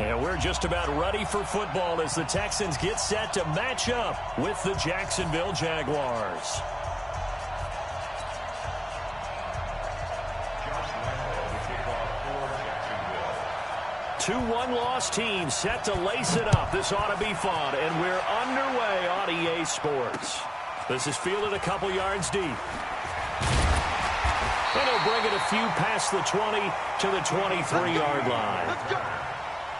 And we're just about ready for football as the Texans get set to match up with the Jacksonville Jaguars. 2-1 loss team set to lace it up. This ought to be fun, and we're underway on EA Sports. This is fielded a couple yards deep. And he'll bring it a few past the 20 to the 23-yard line. Let's go.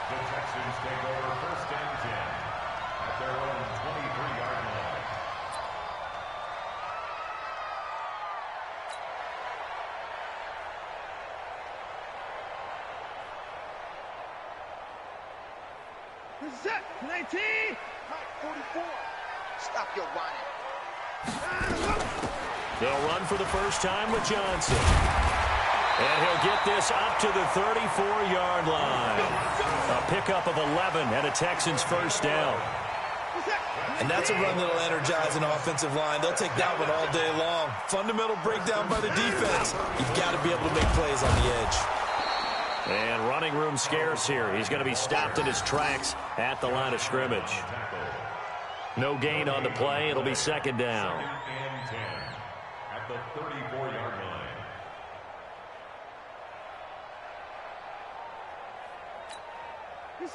The Texans take over first and 10 at their own 23-yard line. Set 19, 44. Stop your whining. They'll run for the first time with Johnson. And he'll get this up to the 34-yard line. A pickup of 11 and a Texans first down. And that's a run that'll energize an offensive line. They'll take that one all day long. Fundamental breakdown by the defense. You've got to be able to make plays on the edge. And running room scarce here. He's going to be stopped in his tracks at the line of scrimmage. No gain on the play. It'll be second down. And 10 at the 34-yard line.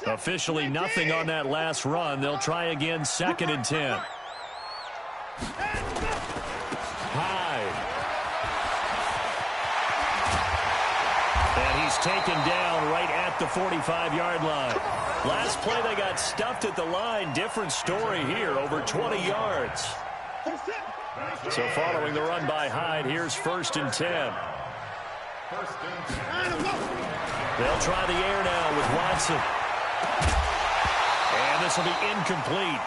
Officially nothing on that last run. They'll try again, second and 10. High. And he's taken down right at the 45-yard line. Last play, they got stuffed at the line. Different story here, over 20 yards. So following the run by Hyde, here's first and 10. They'll try the air now with Watson. And this will be incomplete.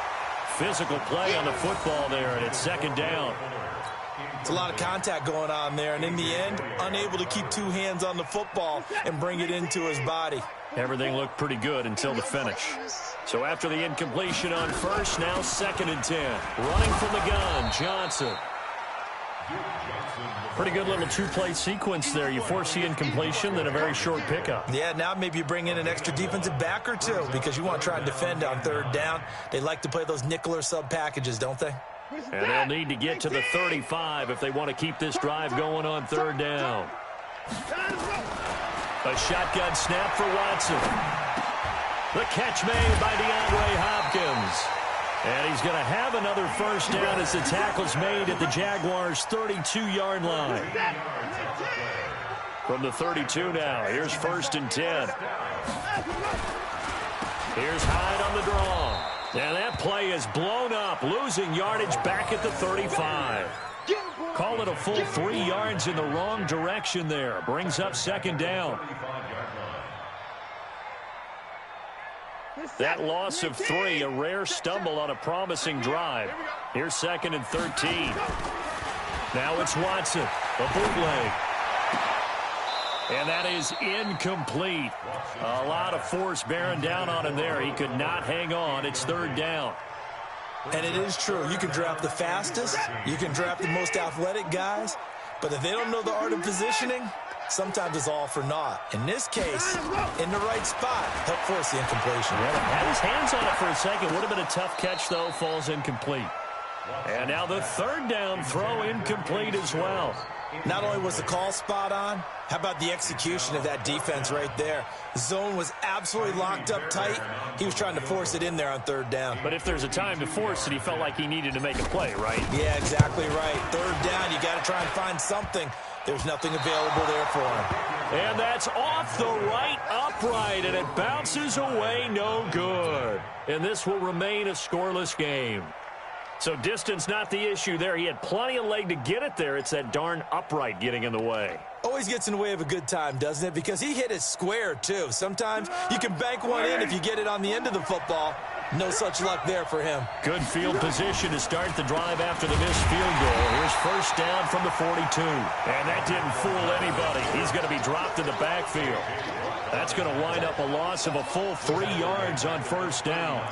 Physical play on the football there, and it's second down. It's a lot of contact going on there, and in the end, unable to keep two hands on the football and bring it into his body. Everything looked pretty good until the finish. So after the incompletion on first, now second and 10. Running from the gun, Johnson. Pretty good little two-play sequence there. You force the incompletion, then a very short pickup. Yeah, now maybe you bring in an extra defensive back or two because you want to try and defend on third down. They like to play those nickel or sub packages, don't they? And they'll need to get to the 35 if they want to keep this drive going on third down. A shotgun snap for Watson. The catch made by DeAndre Hopkins. And he's going to have another first down as the tackle's made at the Jaguars' 32-yard line. From the 32 now, here's first and 10. Here's Hyde on the draw. And that play is blown up, losing yardage back at the 35. Call it a full 3 yards in the wrong direction there. Brings up second down. That loss of 3, a rare stumble on a promising drive. Here's second and 13. Now it's Watson, a bootleg. And that is incomplete. A lot of force bearing down on him there. He could not hang on. It's third down. And it is true. You can draft the fastest. You can draft the most athletic guys. But if they don't know the art of positioning, sometimes it's all for naught. In this case, in the right spot, help force the incompletion. Yeah, had his hands on it for a second. Would have been a tough catch, though. Falls incomplete. And now the third down throw incomplete as well. Not only was the call spot on, how about the execution of that defense right there? Zone was absolutely locked up tight. He was trying to force it in there on third down. But if there's a time to force it, he felt like he needed to make a play, right? Yeah, exactly right. Third down, you got to try and find something. There's nothing available there for him. And that's off the right upright, and it bounces away no good. And this will remain a scoreless game. So distance not the issue there. He had plenty of leg to get it there. It's that darn upright getting in the way. Always gets in the way of a good time, doesn't it? Because he hit it square, too. Sometimes you can bank one in if you get it on the end of the football. No such luck there for him. Good field position to start the drive after the missed field goal. Here's first down from the 42. And that didn't fool anybody. He's going to be dropped in the backfield. That's going to wind up a loss of a full 3 yards on first down.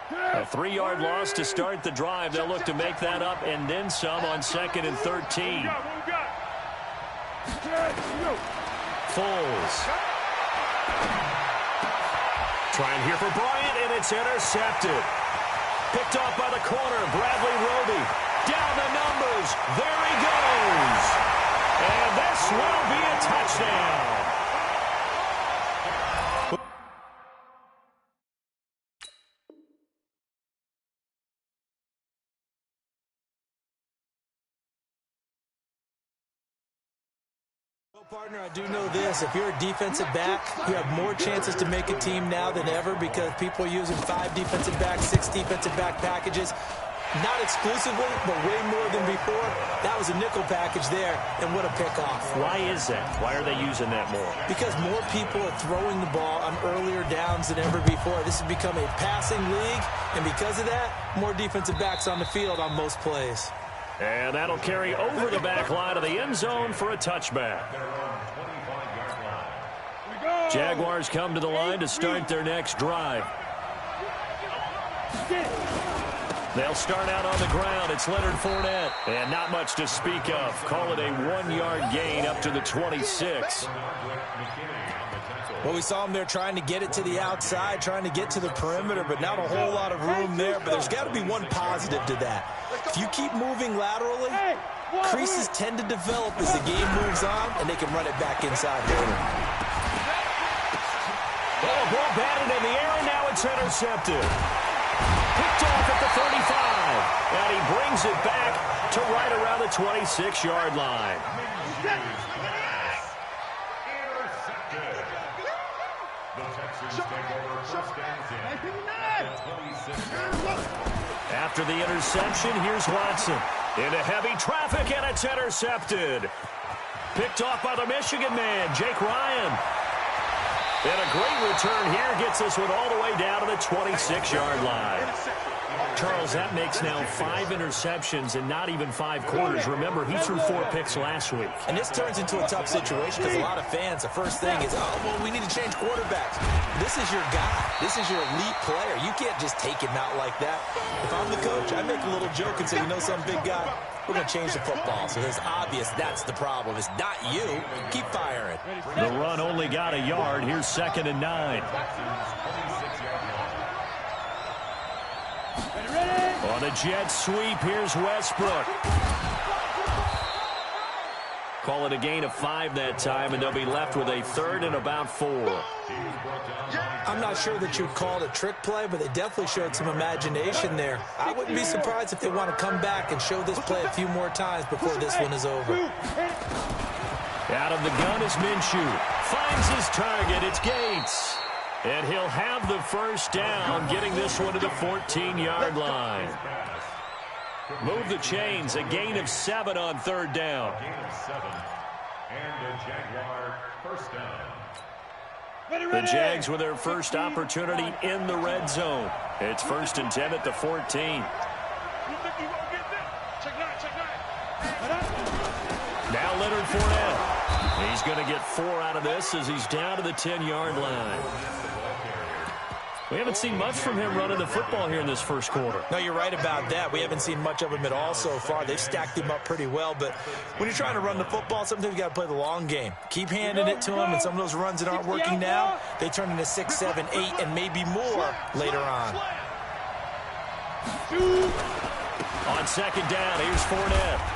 A 3-yard loss to start the drive. They'll look to make that up and then some on 2nd and 13. Foles. Trying here for Bryant, and it's intercepted. Picked off by the corner, Bradley Roby. Down the numbers. There he goes. And this will be a touchdown. Partner, I do know this. If you're a defensive back, you have more chances to make a team now than ever because people are using 5 defensive backs, 6 defensive back packages. Not exclusively, but way more than before. That was a nickel package there, and what a pickoff. Why is that? Why are they using that more? Because more people are throwing the ball on earlier downs than ever before. This has become a passing league, and because of that, more defensive backs on the field on most plays. And that'll carry over the back line of the end zone for a touchback. Jaguars come to the line to start their next drive. They'll start out on the ground. It's Leonard Fournette. And not much to speak of. Call it a 1-yard gain up to the 26. Well, we saw him there trying to get it to the outside, trying to get to the perimeter, but not a whole lot of room there. But there's got to be one positive to that. If you keep moving laterally, creases tend to develop as the game moves on, and they can run it back inside later. Well, a ball batted in the air, and now it's intercepted. Picked off at the 35, and he brings it back to right around the 26-yard line. After the interception, here's Watson. Into heavy traffic, and it's intercepted. Picked off by the Michigan man, Jake Ryan. And a great return here gets this one all the way down to the 26-yard line. Charles, that makes now 5 interceptions in not even 5 quarters. Remember, he threw 4 picks last week. And this turns into a tough situation because a lot of fans, the first thing is, oh, well, we need to change quarterbacks. This is your guy. This is your elite player. You can't just take him out like that. If I'm the coach, I make a little joke and say, you know, some big guy, we're going to change the football. So it's obvious that's the problem. It's not you. Keep firing. The run only got a yard. Here's 2nd and 9. On a jet sweep, here's Westbrook. Call it a gain of 5 that time, and they'll be left with a 3rd and about 4. I'm not sure that you'd call it a trick play, but they definitely showed some imagination there. I wouldn't be surprised if they want to come back and show this play a few more times before this one is over. Out of the gun is Minshew. Finds his target. It's Gates. And he'll have the first down, getting this one to the 14-yard line. Move the chains. A gain of 7 on 3rd down. And a Jaguar first down. The Jags with their first opportunity in the red zone. It's 1st and 10 at the 14. Now Leonard Fournette. He's going to get 4 out of this as he's down to the 10-yard line. We haven't seen much from him running the football here in this first quarter. No, you're right about that. We haven't seen much of him at all so far. They've stacked him up pretty well, but when you're trying to run the football, sometimes you got to play the long game. Keep handing it to him, and some of those runs that aren't working now, they turn into 6, 7, 8, and maybe more later on. On 2nd down, here's Fournette.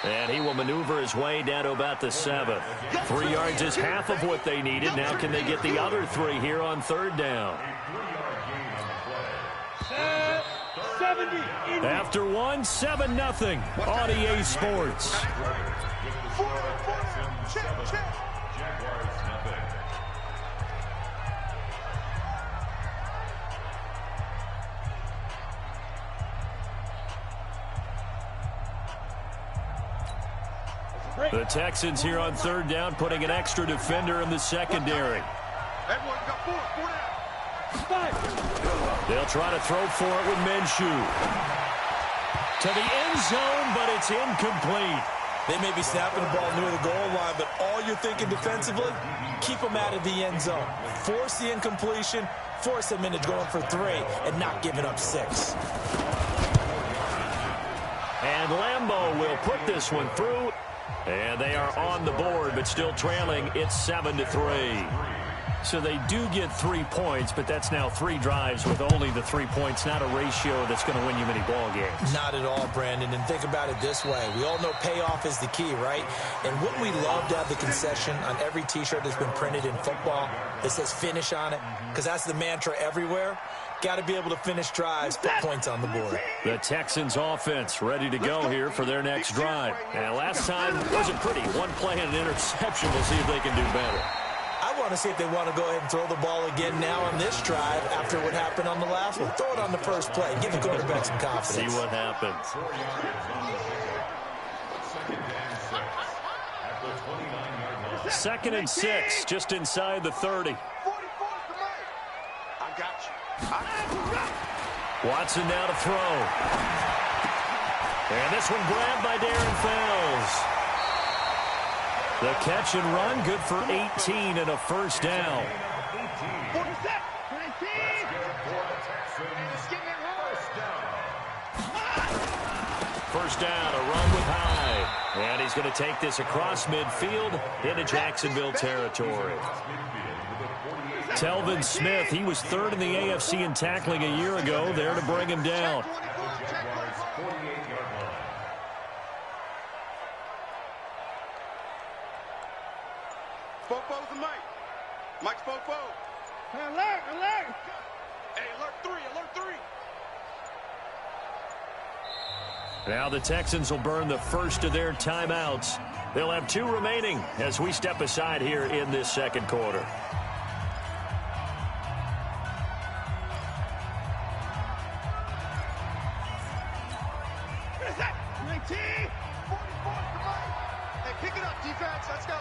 And he will maneuver his way down to about the 7. 3 yards is half of what they needed. Now can they get the other 3 here on 3rd down? After 1, 7-0 on EA Sports. The Texans here on 3rd down, putting an extra defender in the secondary. They'll try to throw for it with Minshew. To the end zone, but it's incomplete. They may be snapping the ball near the goal line, but all you're thinking defensively, keep them out of the end zone. Force the incompletion, force him into going for 3 and not giving up 6. And Lambeau will put this one through. And they are on the board, but still trailing. It's 7-3. So they do get 3 points, but that's now 3 drives with only the 3 points, not a ratio that's going to win you many ball games. Not at all, Brandon. And think about it this way. We all know payoff is the key, right? And wouldn't we love to have the concession on every T-shirt that's been printed in football that says finish on it? Because that's the mantra everywhere. Got to be able to finish drives, put points on the board. The Texans offense ready to go here for their next drive. And last time wasn't pretty. 1 play and an interception. We'll see if they can do better. I want to see if they want to go ahead and throw the ball again now on this drive after what happened on the last one. Throw it on the first play. Give the quarterback some confidence. See what happens. 2nd and 6, just inside the 30. I got you. Watson now to throw. And this one grabbed by Darren Fells. The catch and run, good for 18 and a first down. First down, a run with Hyde. And he's going to take this across midfield into Jacksonville territory. Telvin Smith, he was 3rd in the AFC in tackling a year ago, there to bring him down. Fofo's the Mike. Mike's Fofo. Hey, alert, alert. Hey, alert 3, alert 3. Now the Texans will burn the first of their timeouts. They'll have 2 remaining as we step aside here in this second quarter. What is that? 19. 44 to Mike. Hey, pick it up, defense. Let's go.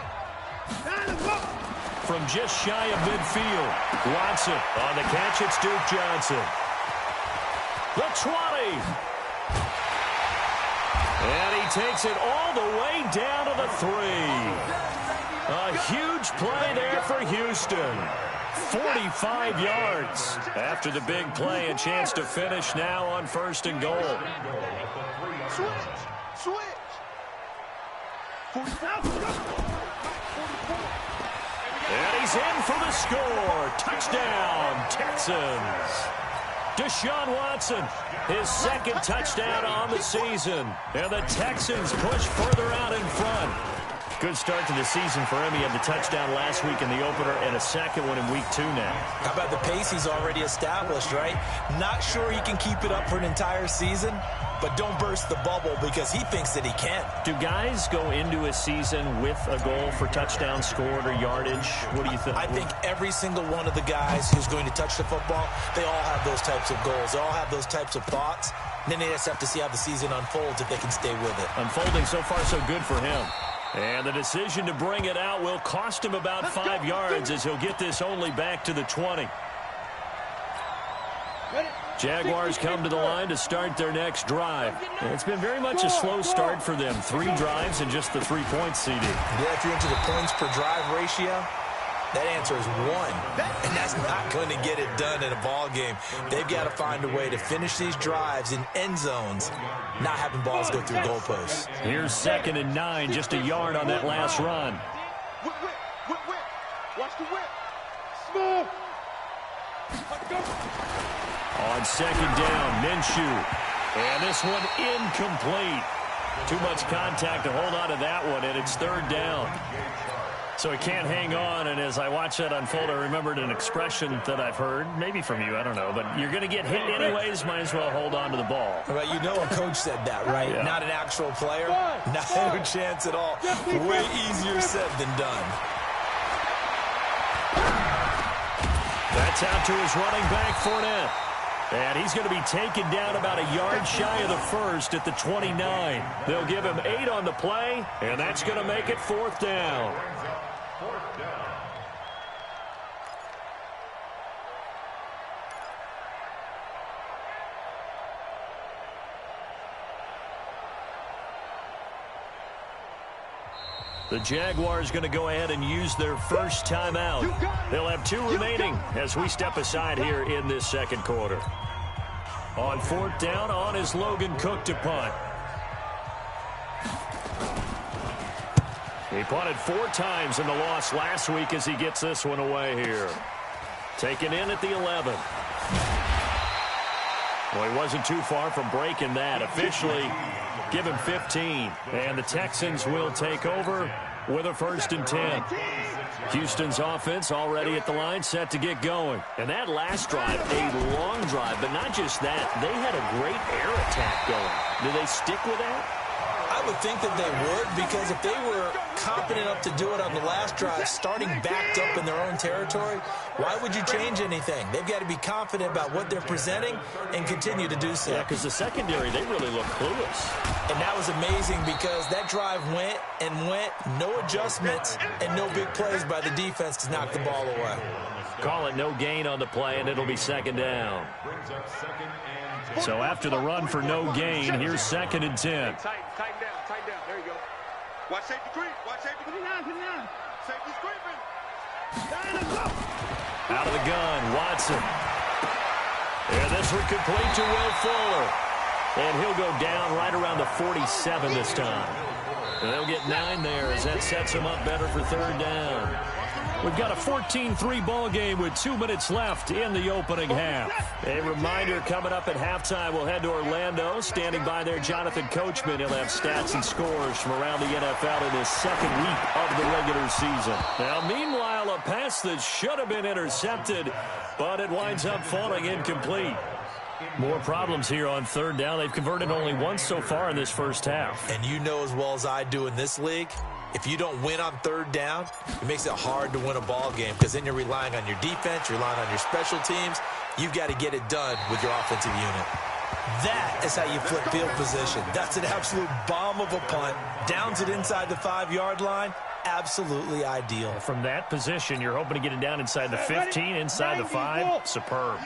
From just shy of midfield, Watson on the catch. It's Duke Johnson. The 20. And he takes it all the way down to the 3. A huge play there for Houston. 45 yards after the big play. A chance to finish now on 1st and goal. Switch. And he's in for the score. Touchdown, Texans. Deshaun Watson, his 2nd touchdown on the season. And the Texans push further out in front. Good start to the season for him. He had the touchdown last week in the opener and a 2nd one in week 2 now. How about the pace he's already established, right? Not sure he can keep it up for an entire season, but don't burst the bubble because he thinks that he can. Do guys go into a season with a goal for touchdown scored or yardage? What do you think? I think every single one of the guys who's going to touch the football, they all have those types of goals. They all have those types of thoughts. And then they just have to see how the season unfolds if they can stay with it. Unfolding so far so good for him. And the decision to bring it out will cost him about 5 yards as he'll get this only back to the 20. Jaguars come to the line to start their next drive. It's been very much a slow start for them. 3 drives and just the 3 points, CD. Yeah, if you're into the points per drive ratio, that answer is 1. And that's not going to get it done in a ball game. They've got to find a way to finish these drives in end zones, not having balls go through goalposts. Here's 2nd and 9, just a yard on that last run. Whip. Watch the whip. Smooth. Let's go. On 2nd down, Minshew. And this one incomplete. Too much contact to hold on to that one, and it's 3rd down. So he can't hang on, and as I watch that unfold, I remembered an expression that I've heard, maybe from you, I don't know, but you're going to get hit anyways, might as well hold on to the ball. Well, you know a coach said that, right? Yeah. Not an actual player. Not a chance at all. Way easier said than done. That's out to his running back, Fournette. And he's going to be taken down about a yard shy of the 1st at the 29. They'll give him 8 on the play, and that's going to make it 4th down. The Jaguars going to go ahead and use their first timeout. They'll have 2 remaining as we step aside here in this second quarter. On 4th down, on is Logan Cook to punt. He punted 4 times in the loss last week as he gets this one away here. Taken in at the 11. Well, he wasn't too far from breaking that. Officially, give him 15. And the Texans will take over with a 1st and 10. Houston's offense already at the line, set to get going. And that last drive, a long drive, but not just that. They had a great air attack going. Do they stick with that? I would think that they would, because if they were competent enough to do it on the last drive, starting backed up in their own territory, why would you change anything? They've got to be confident about what they're presenting and continue to do so. Yeah, because the secondary, they really look clueless. And that was amazing because that drive went and went, no adjustments and no big plays by the defense to knock the ball away. Call it no gain on the play, and it'll be 2nd down. So after the run for no gain, here's 2nd and 10. Tighten down. There you go. Watch safety creep. Put it down. Safety's creeping. Out of the gun, Watson. And this one complete to Will Fuller. And he'll go down right around the 47 this time. And they'll get 9 there as that sets him up better for 3rd down. We've got a 14-3 ball game with 2 minutes left in the opening half. A reminder, coming up at halftime, we'll head to Orlando. Standing by there, Jonathan Coachman. He'll have stats and scores from around the NFL in his 2nd week of the regular season. Now, meanwhile, a pass that should have been intercepted, but it winds up falling incomplete. More problems here on 3rd down. They've converted only once so far in this first half. And you know as well as I do in this league, if you don't win on 3rd down, it makes it hard to win a ball game because then you're relying on your defense, you're relying on your special teams. You've got to get it done with your offensive unit. That is how you flip field position. That's an absolute bomb of a punt. Downs it inside the 5-yard line. Absolutely ideal. From that position, you're hoping to get it down inside the 15, inside the 5. Superb.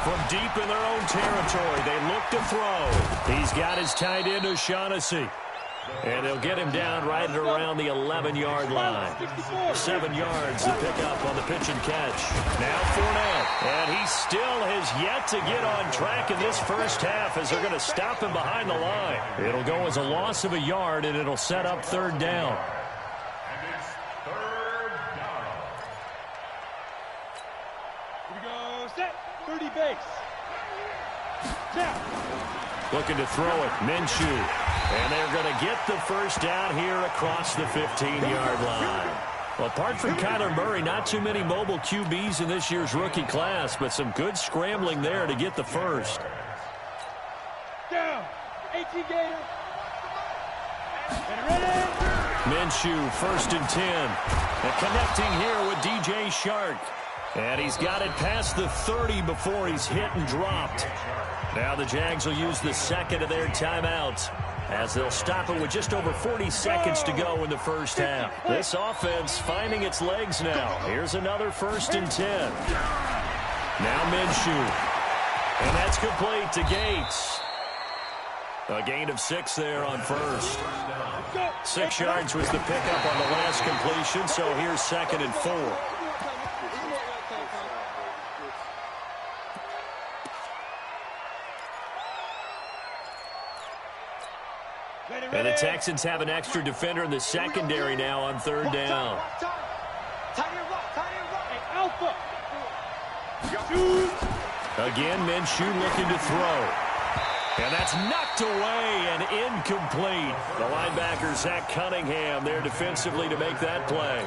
From deep in their own territory, they look to throw. He's got his tight end, O'Shaughnessy. And they'll get him down right at around the 11-yard line. 7 yards to pick up on the pitch and catch. Now Fournette. And he still has yet to get on track in this first half as they're going to stop him behind the line. It'll go as a loss of a yard, and it'll set up 3rd down. And it's 3rd down. Here we go. Set. 30 base. Snap. Looking to throw it, Minshew. And they're going to get the first down here across the 15-yard line. Well, apart from Kyler Murray, not too many mobile QBs in this year's rookie class, but some good scrambling there to get the first. Down. 18 Gator. Get ready. Minshew, 1st and 10. And connecting here with DJ Shark. And he's got it past the 30 before he's hit and dropped. Now the Jags will use the 2nd of their timeouts as they'll stop it with just over 40 seconds to go in the first half. This offense finding its legs now. Here's another 1st and 10. Now Minshew. And that's complete to Gates. A gain of 6 there on 1st. 6 yards was the pickup on the last completion, so here's 2nd and 4. And the Texans have an extra defender in the secondary now on 3rd down. Again, Minshew looking to throw. And that's knocked away and incomplete. The linebacker, Zach Cunningham, there defensively to make that play.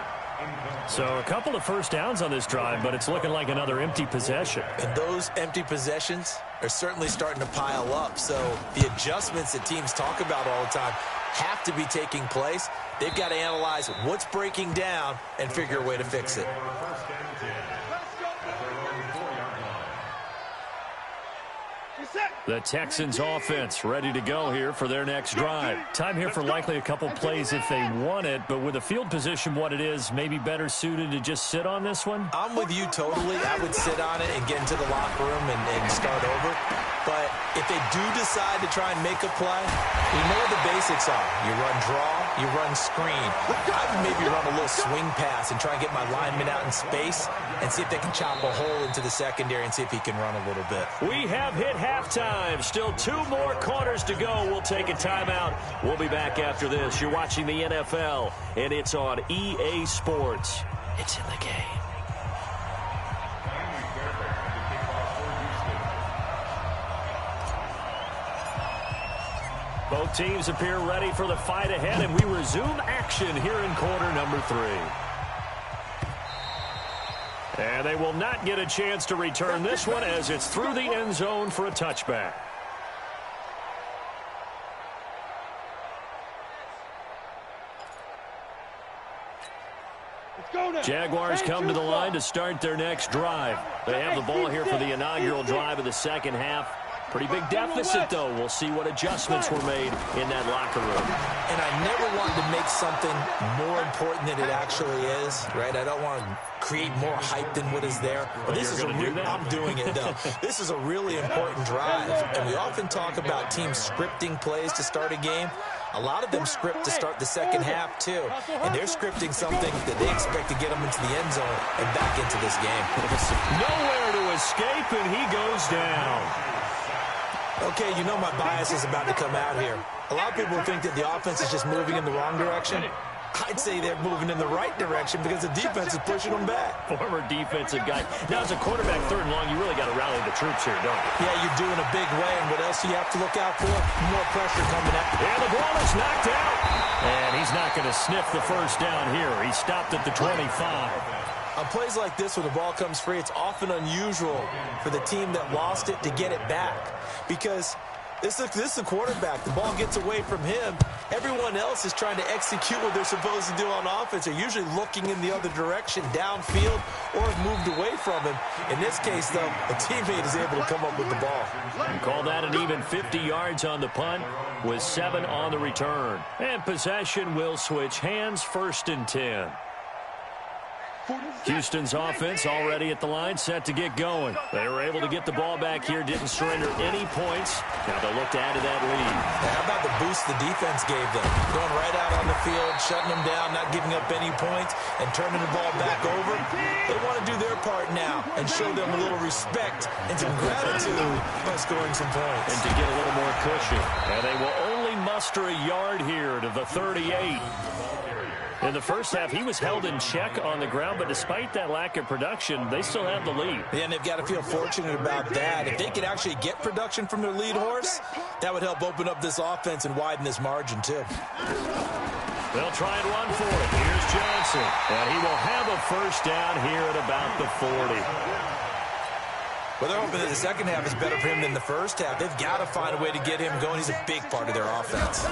So a couple of first downs on this drive, but it's looking like another empty possession. And those empty possessions are certainly starting to pile up. So the adjustments that teams talk about all the time have to be taking place. They've got to analyze what's breaking down and figure a way to fix it. The Texans offense ready to go here for their next drive. Time here for likely a couple plays if they want it, but with the field position what it is, maybe better suited to just sit on this one? I'm with you totally. I would sit on it and get into the locker room and start over. But if they do decide to try and make a play, you know what the basics are. You run draw, you run screen. I would maybe run a little swing pass and try and get my lineman out in space and see if they can chop a hole into the secondary and see if he can run a little bit. We have hit halftime. Still 2 more quarters to go. We'll take a timeout. We'll be back after this. You're watching the NFL, and it's on EA Sports. It's in the game. Both teams appear ready for the fight ahead, and we resume action here in quarter number 3. And they will not get a chance to return this one as it's through the end zone for a touchback. Jaguars come to the line to start their next drive. They have the ball here for the inaugural drive of the second half. Pretty big deficit, though. We'll see what adjustments were made in that locker room. And I never wanted to make something more important than it actually is, right? I don't want to create more hype than what is there. But this is I'm doing it, though. This is a really important drive. And we often talk about teams scripting plays to start a game. A lot of them script to start the second half, too. And they're scripting something that they expect to get them into the end zone and back into this game. Nowhere to escape, and he goes down. Okay, you know my bias is about to come out here. A lot of people think that the offense is just moving in the wrong direction. I'd say they're moving in the right direction because the defense is pushing them back. Former defensive guy. Now, as a quarterback, 3rd and long, you really got to rally the troops here, don't you? Yeah, you're doing a big way, and what else do you have to look out for? More pressure coming at you. And the ball is knocked out. And he's not going to sniff the first down here. He stopped at the 25. On plays like this where the ball comes free, it's often unusual for the team that lost it to get it back because this is the quarterback. The ball gets away from him. Everyone else is trying to execute what they're supposed to do on offense. They're usually looking in the other direction, downfield, or have moved away from him. In this case, though, a teammate is able to come up with the ball. You call that an even 50 yards on the punt with 7 on the return. And possession will switch hands, 1st and 10. Houston's offense already at the line, set to get going. They were able to get the ball back here, didn't surrender any points. Now they'll look to add to that lead. How about the boost the defense gave them? Going right out on the field, shutting them down, not giving up any points, and turning the ball back over. They want to do their part now and show them a little respect and some gratitude by scoring some points. And to get a little more cushion. And they will only muster a yard here to the 38. In the first half, he was held in check on the ground, but despite that lack of production, they still have the lead. Yeah, and they've got to feel fortunate about that. If they could actually get production from their lead horse, that would help open up this offense and widen this margin, too. They'll try and run for it. Here's Johnson, and he will have a first down here at about the 40. Well, they're hoping that the second half is better for him than the first half. They've got to find a way to get him going. He's a big part of their offense.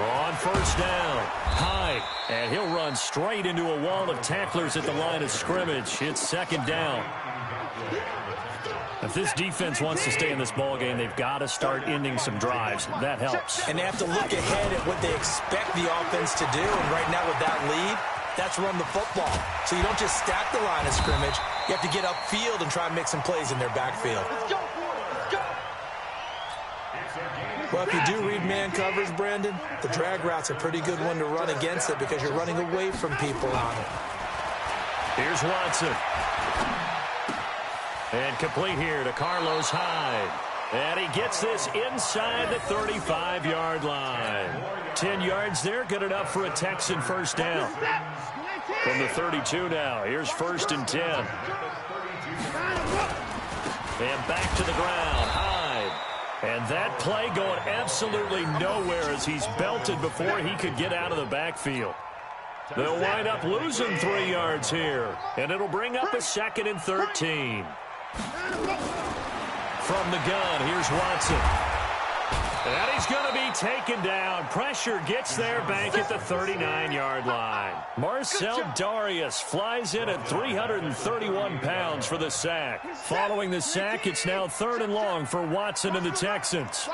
On first down, Hyde, and he'll run straight into a wall of tacklers at the line of scrimmage. It's 2nd down. If this defense wants to stay in this ballgame, they've got to start ending some drives. That helps. And they have to look ahead at what they expect the offense to do. And right now with that lead, that's run the football. So you don't just stack the line of scrimmage. You have to get upfield and try and make some plays in their backfield. Well, if you do read man coverage, Brandon, the drag route's a pretty good one to run against it because you're running away from people on it. Here's Watson. And complete here to Carlos Hyde. And he gets this inside the 35-yard line. 10 yards there, good enough for a Texan first down. From the 32 now, here's 1st and 10. And back to the ground, Hyde. And that play going absolutely nowhere as he's belted before he could get out of the backfield. They'll wind up losing 3 yards here. And it'll bring up a 2nd and 13. From the gun, here's Watson. And he's going to be taken down. Pressure gets there back at the 39-yard line. Marcel Darius flies in at 331 pounds for the sack. Following the sack, it's now 3rd and long for Watson and the Texans.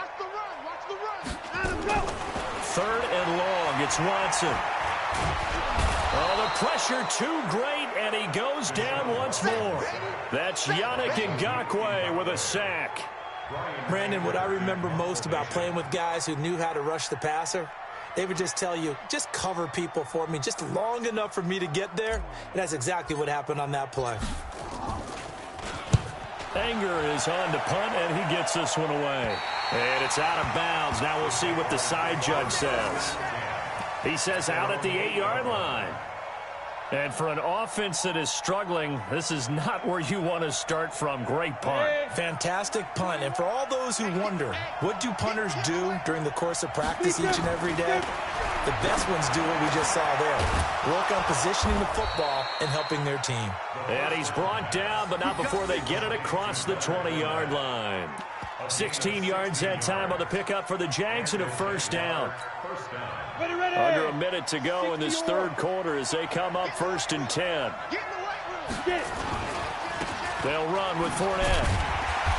3rd and long, it's Watson. Oh, the pressure too great, and he goes down once more. That's Yannick Ngakoue with a sack. Brandon, what I remember most about playing with guys who knew how to rush the passer, they would just tell you, just cover people for me, just long enough for me to get there. And that's exactly what happened on that play. Anger is on to punt, and he gets this one away. And it's out of bounds. Now we'll see what the side judge says. He says out at the 8-yard line. And for an offense that is struggling, this is not where you want to start from. Great punt. Fantastic punt. And for all those who wonder, what do punters do during the course of practice each and every day? The best ones do what we just saw there. Work on positioning the football and helping their team. And he's brought down, but not before they get it across the 20-yard line. 16 yards that time on the pickup for the Jags and a first down. Under a minute to go in this third quarter as they come up 1st and 10. They'll run with Fournette.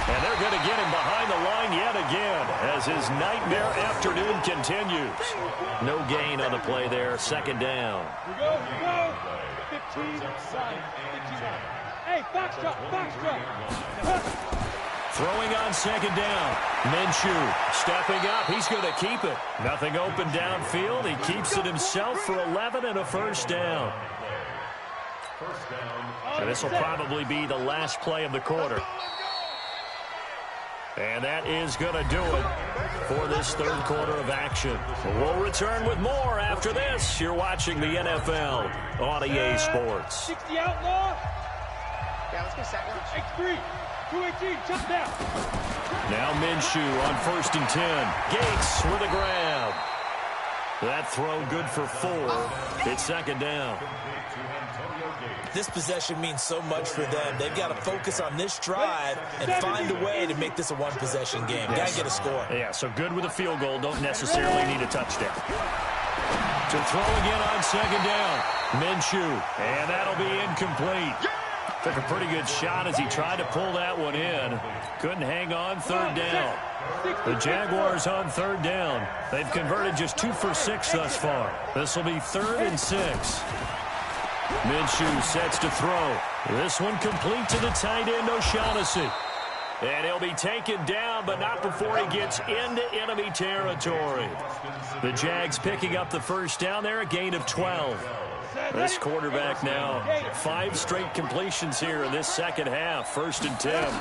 And they're going to get him behind the line yet again as his nightmare afternoon continues. No gain on the play there. 2nd down. 15, 59. Hey, box drop. Throwing on 2nd down. Minshew stepping up. He's going to keep it. Nothing open downfield. He keeps it himself for 11 and a first down. And this will probably be the last play of the quarter. And that is going to do it for this third quarter of action. We'll return with more after this. You're watching the NFL on EA Sports. 60 outlaw. Yeah, let's get second. X3. 218, touchdown. Now Minshew on 1st and 10. Gates with a grab. That throw good for 4. It's 2nd down. This possession means so much for them. They've got to focus on this drive and find a way to make this a one-possession game. Got to get a score. Yeah, so good with a field goal. Don't necessarily need a touchdown. To throw again on 2nd down. Minshew. And that'll be incomplete. Took a pretty good shot as he tried to pull that one in. Couldn't hang on 3rd down. The Jaguars on 3rd down. They've converted just 2 for 6 thus far. This will be 3rd and 6. Minshew sets to throw. This one complete to the tight end, O'Shaughnessy. And he'll be taken down, but not before he gets into enemy territory. The Jags picking up the first down there, a gain of 12. This quarterback now, 5 straight completions here in this second half. 1st and 10.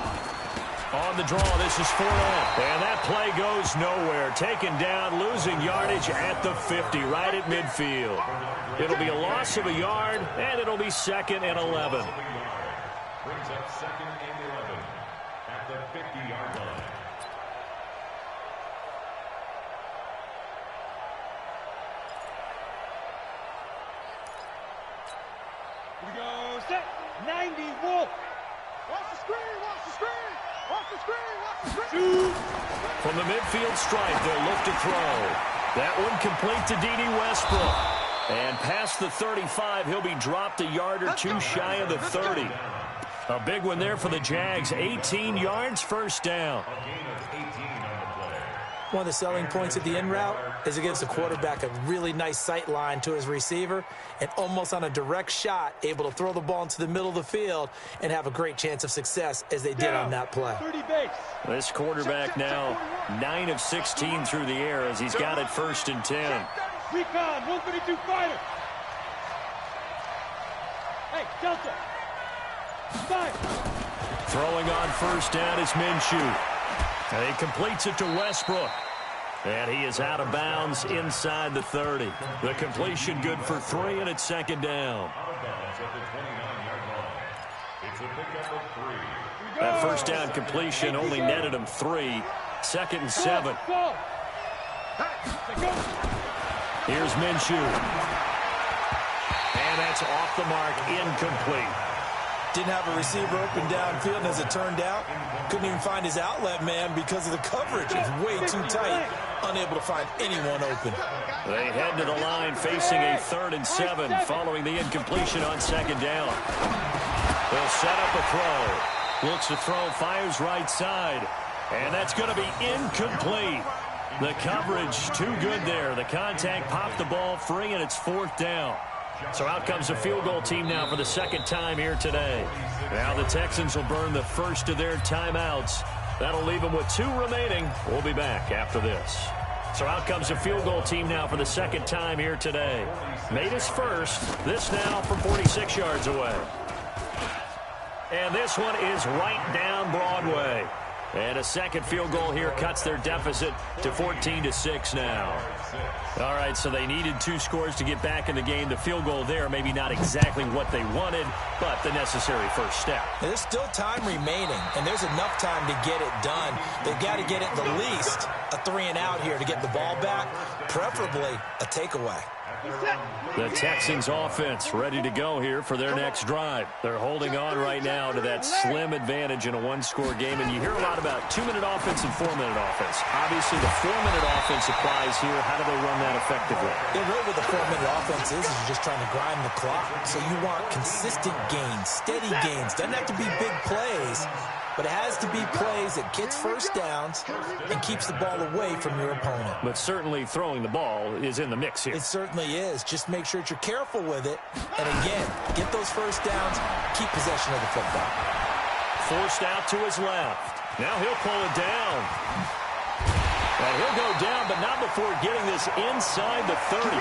On the draw, this is Fournette. And that play goes nowhere. Taken down, losing yardage at the 50, right at midfield. It'll be a loss of a yard, and it'll be 2nd and 11. Brings up 2nd and 11 at the 50-yard line. Here we go, set, 90, Wolf. Watch the screen, watch the screen. Watch the screen, watch the screen. From the midfield stripe, they'll look to throw. That one complete to D.D. Westbrook. And past the 35, he'll be dropped a yard or 2 shy of the 30. A big one there for the Jags. 18 yards, 1st down. One of the selling points at the end route is it gives the quarterback a really nice sight line to his receiver and almost on a direct shot able to throw the ball into the middle of the field and have a great chance of success as they did on that play. 30 base. This quarterback now 9 of 16 through the air as he's got it 1st and 10. Recon, 132 fighter. Hey, Delta. 5. Throwing on 1st down is Minshew. And he completes it to Westbrook. And he is out of bounds inside the 30. The completion good for 3, and it's 2nd down. That 1st down completion only netted him 3. 2nd and 7. Here's Minshew. And that's off the mark, incomplete. Didn't have a receiver open downfield, and as it turned out, couldn't even find his outlet man because of the coverage. It's way too tight, unable to find anyone open. They head to the line facing a 3rd and 7 following the incompletion on 2nd down. They'll set up a throw. Looks to throw, fires right side. And that's going to be incomplete. The coverage too good there. The contact popped the ball free, and it's 4th down. So out comes a field goal team now for the 2nd time here today. Now the Texans will burn the first of their timeouts That'll leave them with 2 remaining. We'll be back after this. So out comes a field goal team now for the second time here today. Made his first. This now from 46 yards away. And this one is right down Broadway. And a second field goal here cuts their deficit to 14-6 now. All right, so they needed 2 scores to get back in the game. The field goal there, maybe not exactly what they wanted, but the necessary first step. There's still time remaining, and there's enough time to get it done. They've got to get it the least a 3-and-out here to get the ball back, preferably a takeaway. The Texans offense ready to go here for their next drive. They're holding on right now to that slim advantage in a 1-score game, and you hear a lot about 2-minute offense and 4-minute offense. Obviously, the 4-minute offense applies here. How do they run that effectively? Yeah, really what the 4-minute offense is you're just trying to grind the clock. So you want consistent gains, steady gains. Doesn't have to be big plays, but it has to be plays that gets first downs and keeps the ball away from your opponent. But certainly throwing the ball is in the mix here. It certainly is. Just make sure that you're careful with it. And again, get those first downs, keep possession of the football. Forced out to his left. Now he'll pull it down. And he'll go down, but not before getting this inside the 30.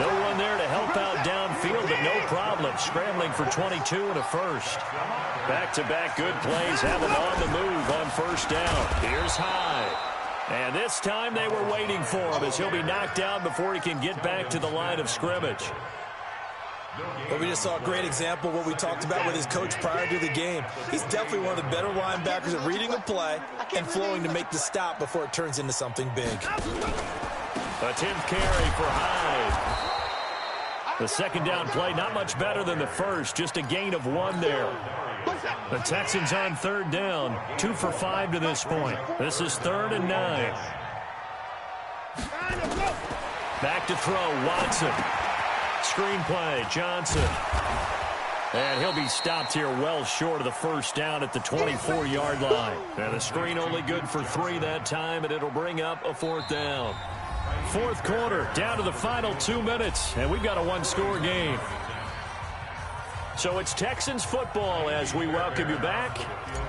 No one there to help out downfield, but no problem. Scrambling for 22 and a first. Back-to-back good plays have him on the move on first down. Here's Hyde. And this time they were waiting for him as he'll be knocked down before he can get back to the line of scrimmage. Well, we just saw a great example of what we talked about with his coach prior to the game. He's definitely one of the better linebackers at reading a play and flowing to make the stop before it turns into something big. A 10th carry for Hyde. The second down play, not much better than the first, just a gain of 1 there. The Texans on third down, 2 for 5 to this point. This is 3rd and 9. Back to throw, Watson. Screenplay, Johnson. And he'll be stopped here well short of the first down at the 24-yard line. And the screen only good for 3 that time, and it'll bring up a 4th down. 4th quarter, down to the final 2 minutes, and we've got a 1-score game. So it's Texans football as we welcome you back.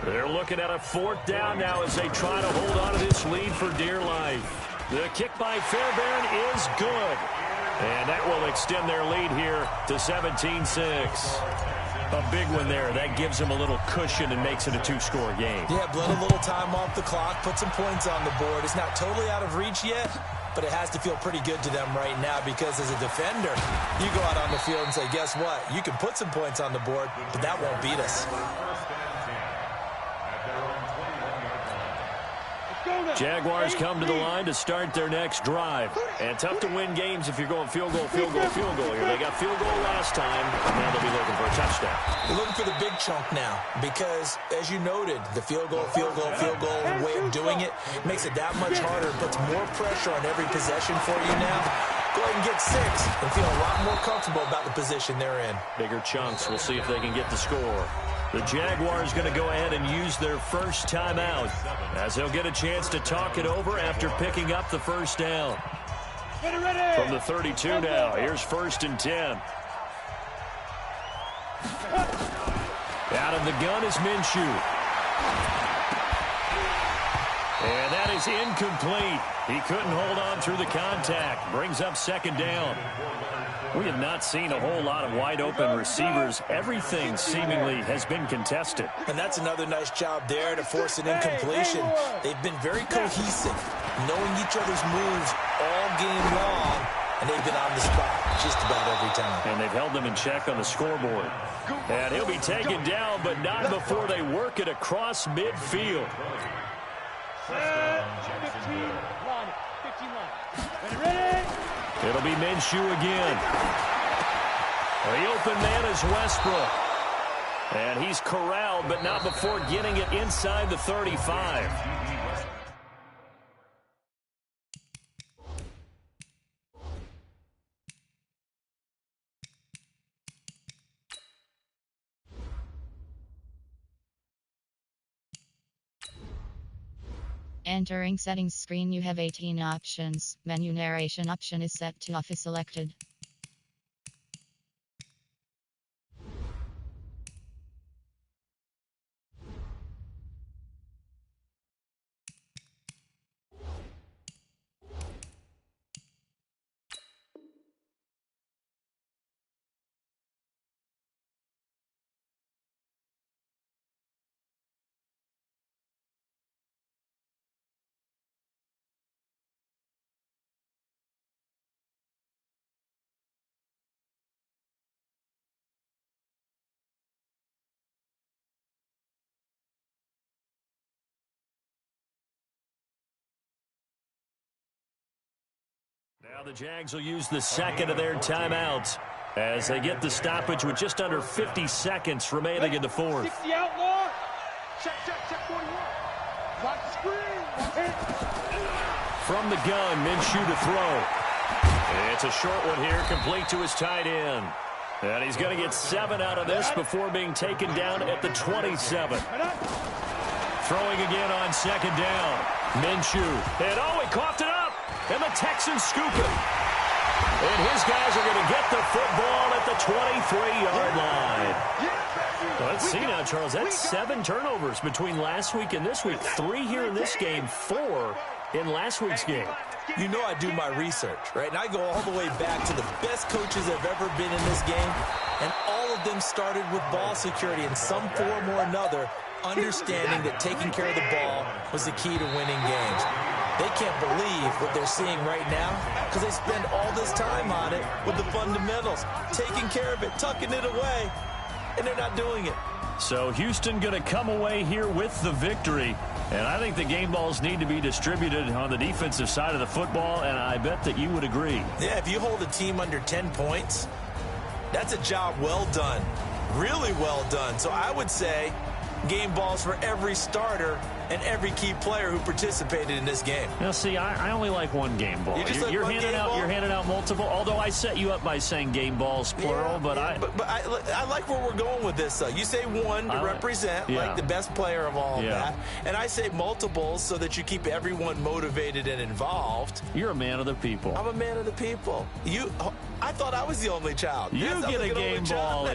They're looking at a 4th down now as they try to hold on to this lead for dear life. The kick by Fairbairn is good. And that will extend their lead here to 17-6. A big one there. That gives them a little cushion and makes it a 2-score game. Yeah, blood a little time off the clock, put some points on the board. It's not totally out of reach yet, but it has to feel pretty good to them right now because as a defender, you go out on the field and say, guess what? You can put some points on the board, but that won't beat us. Jaguars come to the line to start their next drive. And tough to win games if you're going field goal, field goal, field goal here. They got field goal last time. Now they'll be looking for a touchdown. They're looking for the big chunk now because, as you noted, the field goal, way of doing it makes it that much harder, puts more pressure on every possession for you now. Go ahead and get 6 and feel a lot more comfortable about the position they're in. Bigger chunks. We'll see if they can get the score. The Jaguars going to go ahead and use their first timeout as they'll get a chance to talk it over after picking up the first down. From the 32 now, here's 1st and 10. Out of the gun is Minshew. And that is incomplete. He couldn't hold on through the contact. Brings up 2nd down. We have not seen a whole lot of wide-open receivers. Everything seemingly has been contested. And that's another nice job there to force an incompletion. They've been very cohesive, knowing each other's moves all game long, and they've been on the spot just about every time. And they've held them in check on the scoreboard. And he'll be taken down, but not before they work it across midfield. 15 line. Ready? It'll be Minshew again. The open man is Westbrook. And he's corralled, but not before getting it inside the 35. Entering settings screen, you have 18 options. Menu narration option is set to off is selected. Now the Jags will use the second of their timeouts as they get the stoppage with just under 50 seconds remaining in the fourth. 60 outlaw. Check 41. Watch the screen. From the gun, Minshew to throw. It's a short one here, complete to his tight end. And he's going to get 7 out of this before being taken down at the 27. Throwing again on second down. Minshew. And oh, he coughed it up. And the Texans scoop it. And his guys are going to get the football at the 23-yard line. Let's see now, Charles. That's 7 turnovers between last week and this week. 3 here in this game, 4 in last week's game. You know I do my research, right? And I go all the way back to the best coaches that have ever been in this game. And all of them started with ball security in some form or another, understanding that taking care of the ball was the key to winning games. They can't believe what they're seeing right now because they spend all this time on it with the fundamentals, taking care of it, tucking it away, and they're not doing it. So Houston going to come away here with the victory. And I think the game balls need to be distributed on the defensive side of the football, and I bet that you would agree. Yeah, if you hold a team under 10 points, that's a job well done, really well done. So I would say game balls for every starter and every key player who participated in this game. Now, see, I only like one game ball. You're handing out multiple. Although I set you up by saying game balls plural, but I like where we're going with this. You say one to represent like the best player of all of that, and I say multiples so that you keep everyone motivated and involved. You're a man of the people. I'm a man of the people. I thought I was the only child. You get a game ball.